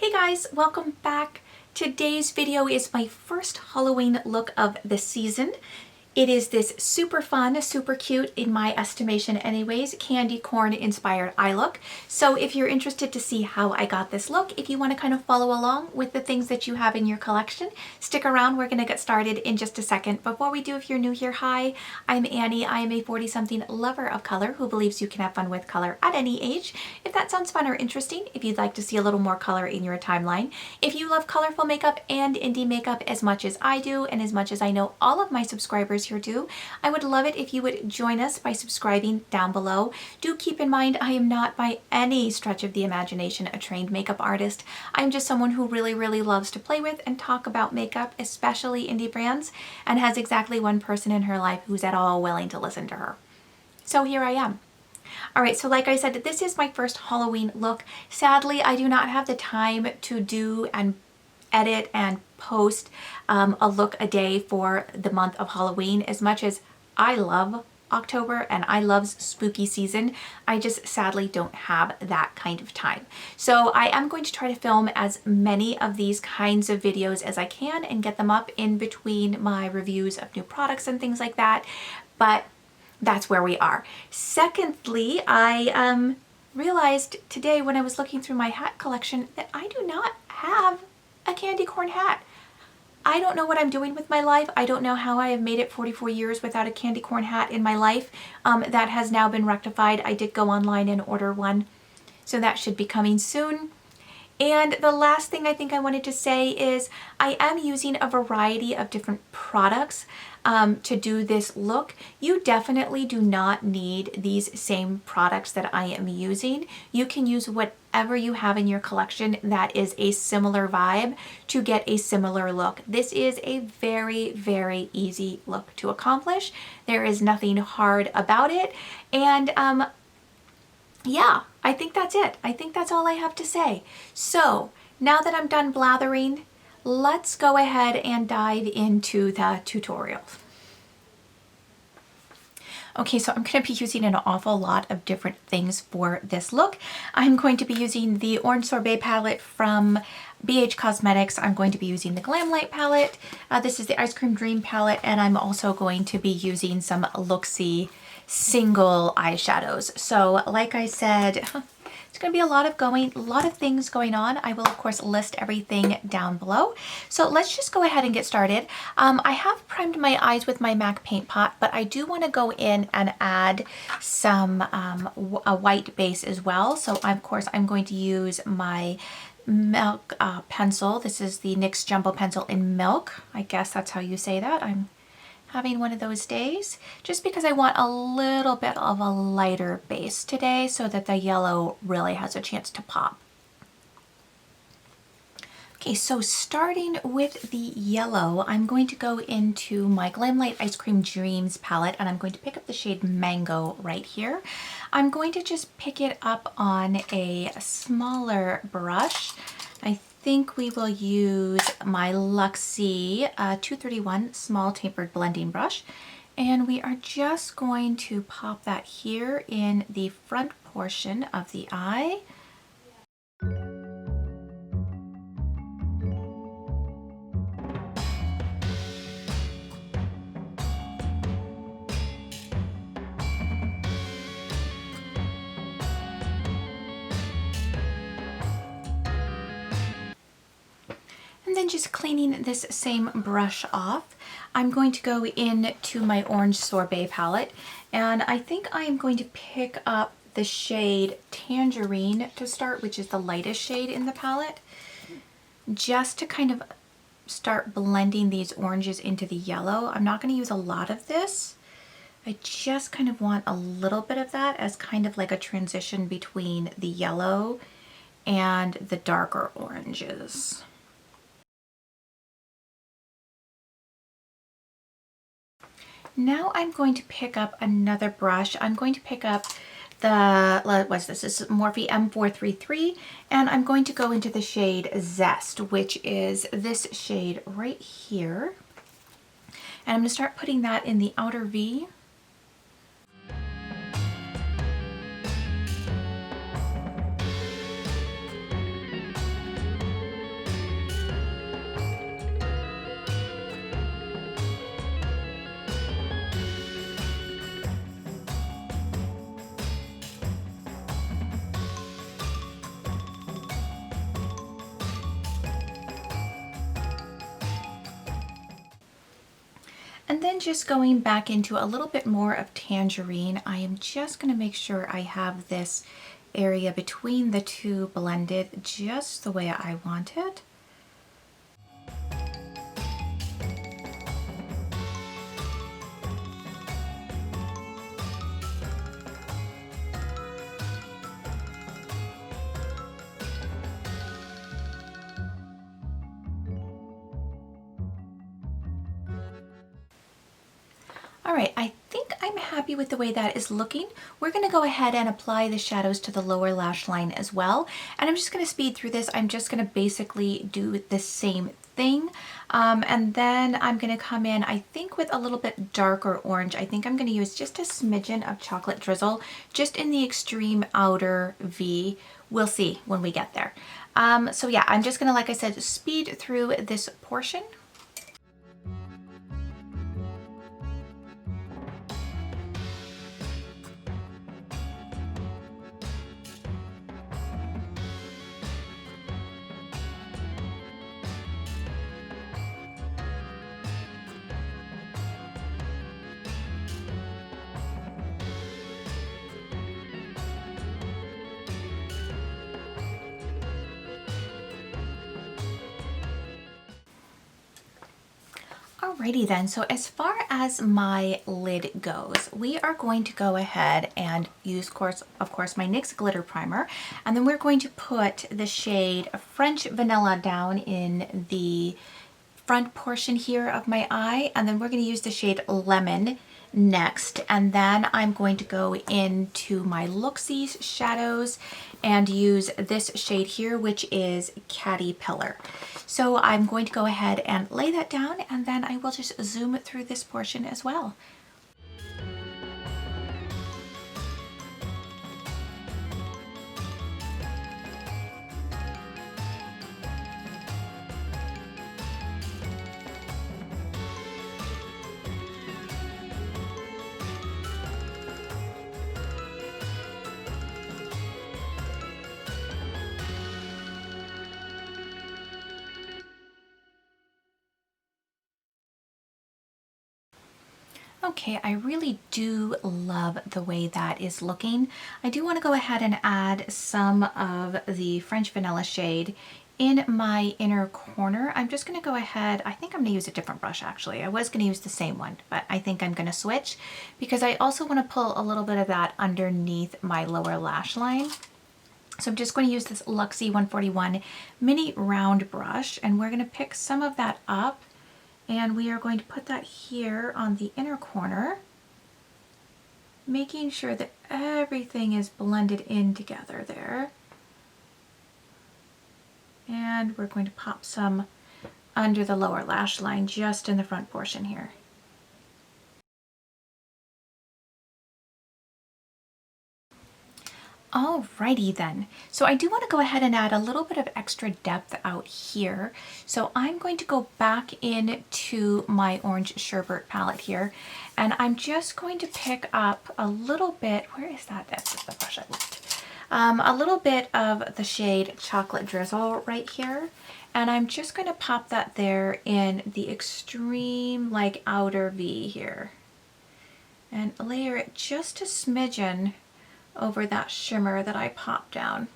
Hey guys, welcome back. Today's video is my first Halloween look of the season. It is this super fun, super cute, in my estimation anyways, candy corn inspired eye look. So if you're interested to see how I got this look, if you want to kind of follow along with the things that you have in your collection, stick around. We're going to get started in just a second. Before we do, if you're new here, hi, I'm Annie. I am a 40-something lover of color who believes you can have fun with color at any age. If that sounds fun or interesting, if you'd like to see a little more color in your timeline, if you love colorful makeup and indie makeup as much as I do, and as much as I know all of my subscribers here do, I would love it if you would join us by subscribing down below. Do keep in mind, I am not by any stretch of the imagination a trained makeup artist. I'm just someone who really loves to play with and talk about makeup, especially indie brands, and has exactly one person in her life who's at all willing to listen to her. So here I am. All right, so like I said, this is my first Halloween look. Sadly, I do not have the time to do and edit and post a look a day for the month of Halloween. As much as I love October and I love spooky season, I just sadly don't have that kind of time. So I am going to try to film as many of these kinds of videos as I can and get them up in between my reviews of new products and things like that, but that's where we are. Secondly, I realized today when I was looking through my hat collection that I do not have a candy corn hat. I don't know what I'm doing with my life. I don't know how I have made it 44 years without a candy corn hat in my life. That has now been rectified. I did go online and order one, so that should be coming soon. And the last thing I think I wanted to say is I am using a variety of different products to do this look. You definitely do not need these same products that I am using. You can use whatever you have in your collection that is a similar vibe to get a similar look. This is a very easy look to accomplish. There is nothing hard about it. And yeah, I think that's it. I think that's all I have to say. So now that I'm done blathering, let's go ahead and dive into the tutorial. Okay, so I'm going to be using an awful lot of different things for this look. I'm going to be using the Orange Sorbet palette from BH Cosmetics. I'm going to be using the GlamLite palette. This is the Ice Cream Dream palette, and I'm also going to be using some Looxie single eyeshadows. So like I said, it's going to be a lot of things going on. I will of course list everything down below. So let's just go ahead and get started. I have primed my eyes with my MAC paint pot, but I do want to go in and add some a white base as well. So of course I'm going to use my Milk pencil. This is the NYX Jumbo Pencil in Milk. I guess that's how you say that. I'm having one of those days, just because I want a little bit of a lighter base today so that the yellow really has a chance to pop. Okay, so starting with the yellow, I'm going to go into my GlamLite Ice Cream Dreams palette, and I'm going to pick up the shade Mango right here. I'm going to just pick it up on a smaller brush. I think we will use my Looxie 231 small tapered blending brush, and we are just going to pop that here in the front portion of the eye. And then just cleaning this same brush off, I'm going to go into my Orange Sorbet palette, and I think I am going to pick up the shade Tangerine to start, which is the lightest shade in the palette, just to kind of start blending these oranges into the yellow. I'm not going to use a lot of this. I just kind of want a little bit of that as kind of like a transition between the yellow and the darker oranges. Now I'm going to pick up another brush. I'm going to pick up the, what's this? This is Morphe M433, and I'm going to go into the shade Zest, which is this shade right here. And I'm going to start putting that in the outer V. And then just going back into a little bit more of Tangerine, I am just going to make sure I have this area between the two blended just the way I want it. All right, I think I'm happy with the way that is looking. We're going to go ahead and apply the shadows to the lower lash line as well. And I'm just going to speed through this. I'm just going to basically do the same thing. And then I'm going to come in, I think, with a little bit darker orange. I think I'm going to use just a smidgen of chocolate drizzle, just in the extreme outer V. We'll see when we get there. So yeah, I'm just going to, like I said, speed through this portion. Alrighty then, so as far as my lid goes, we are going to go ahead and use, of course, my NYX Glitter Primer, and then we're going to put the shade French Vanilla down in the front portion here of my eye, and then we're going to use the shade Lemon next, and then I'm going to go into my Looxie shadows and use this shade here, which is Caterpillar. So I'm going to go ahead and lay that down, and then I will just zoom through this portion as well. Okay, I really do love the way that is looking. I do want to go ahead and add some of the French Vanilla shade in my inner corner. I'm just going to go ahead, I think I'm going to use a different brush actually. I was going to use the same one, but I think I'm going to switch because I also want to pull a little bit of that underneath my lower lash line. So I'm just going to use this Luxie 141 mini round brush, and we're going to pick some of that up. And we are going to put that here on the inner corner, making sure that everything is blended in together there. And we're going to pop some under the lower lash line, just in the front portion here. Alrighty then. So I do want to go ahead and add a little bit of extra depth out here. So I'm going to go back into my orange sherbet palette here, and I'm just going to pick up a little bit, where is that? That's the brush I left. A little bit of the shade Chocolate Drizzle right here. And I'm just going to pop that there in the extreme, like, outer V here. And layer it just a smidgen over that shimmer that I popped down.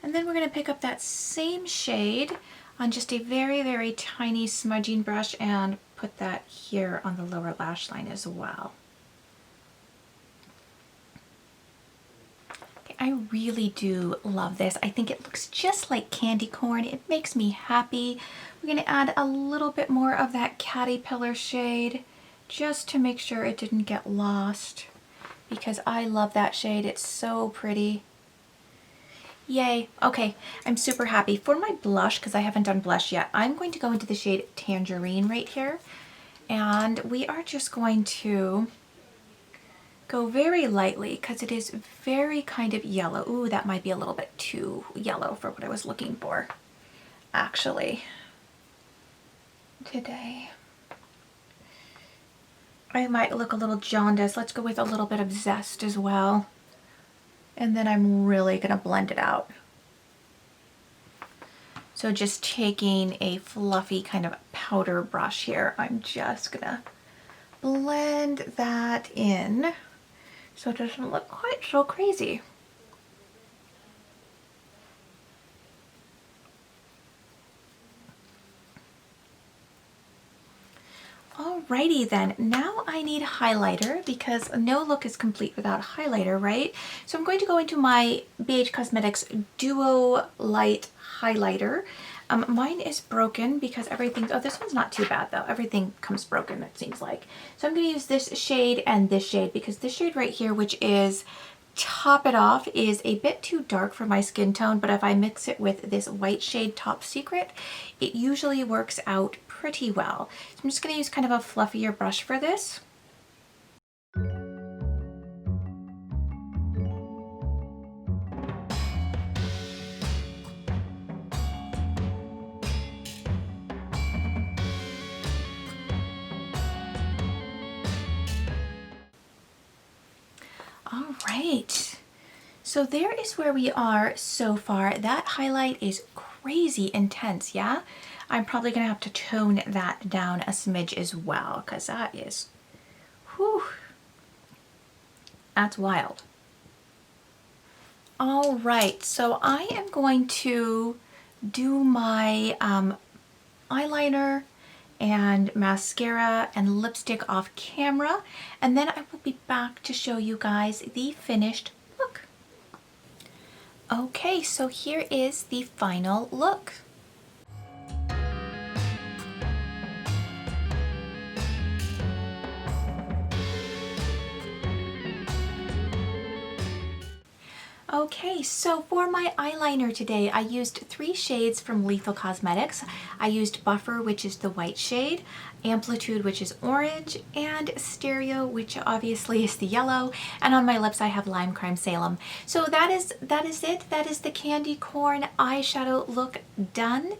And then we're going to pick up that same shade on just a very, very tiny smudging brush and put that here on the lower lash line as well. I really do love this. I think it looks just like candy corn. It makes me happy. We're going to add a little bit more of that Caterpillar shade just to make sure it didn't get lost, because I love that shade. It's so pretty. Yay. Okay, I'm super happy. For my blush, because I haven't done blush yet, I'm going to go into the shade Tangerine right here. And we are just going to go very lightly because it is very kind of yellow. Ooh, that might be a little bit too yellow for what I was looking for, actually, today. I might look a little jaundiced. Let's go with a little bit of zest as well. And then I'm really gonna blend it out. So just taking a fluffy kind of powder brush here, I'm just gonna blend that in so it doesn't look quite so crazy. Alrighty then, now I need a highlighter because no look is complete without a highlighter, right? So I'm going to go into my BH Cosmetics DuoLight highlighter. Mine is broken because everything, oh, this one's not too bad though. Everything comes broken, it seems like. So I'm going to use this shade and this shade because this shade right here, which is Top It Off, is a bit too dark for my skin tone, but if I mix it with this white shade Top Secret, it usually works out pretty well. So I'm just going to use kind of a fluffier brush for this. All right, so there is where we are so far. That highlight is crazy intense, yeah? I'm probably gonna have to tone that down a smidge as well because that is, whew, that's wild. All right, so I am going to do my eyeliner and mascara and lipstick off camera, and then I will be back to show you guys the finished look. Okay, so here is the final look. Okay, so for my eyeliner today, I used 3 shades from Lethal Cosmetics. I used Buffer, which is the white shade, Amplitude, which is orange, and Stereo, which obviously is the yellow, and on my lips I have Lime Crime Salem. So that is it. That is the candy corn eyeshadow look done.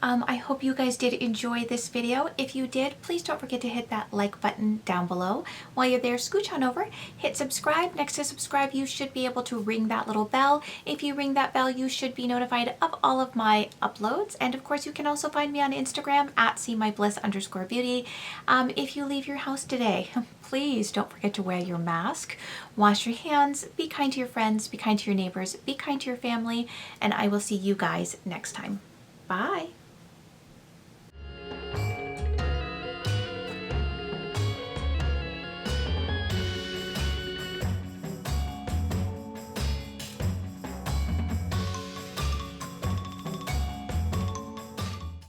I hope you guys did enjoy this video. If you did, please don't forget to hit that like button down below. While you're there, scooch on over, hit subscribe. Next to subscribe, you should be able to ring that little bell. If you ring that bell, you should be notified of all of my uploads. And of course, you can also find me on Instagram at @SeeMyBliss_beauty. If you leave your house today, please don't forget to wear your mask, wash your hands, be kind to your friends, be kind to your neighbors, be kind to your family, and I will see you guys next time. Bye.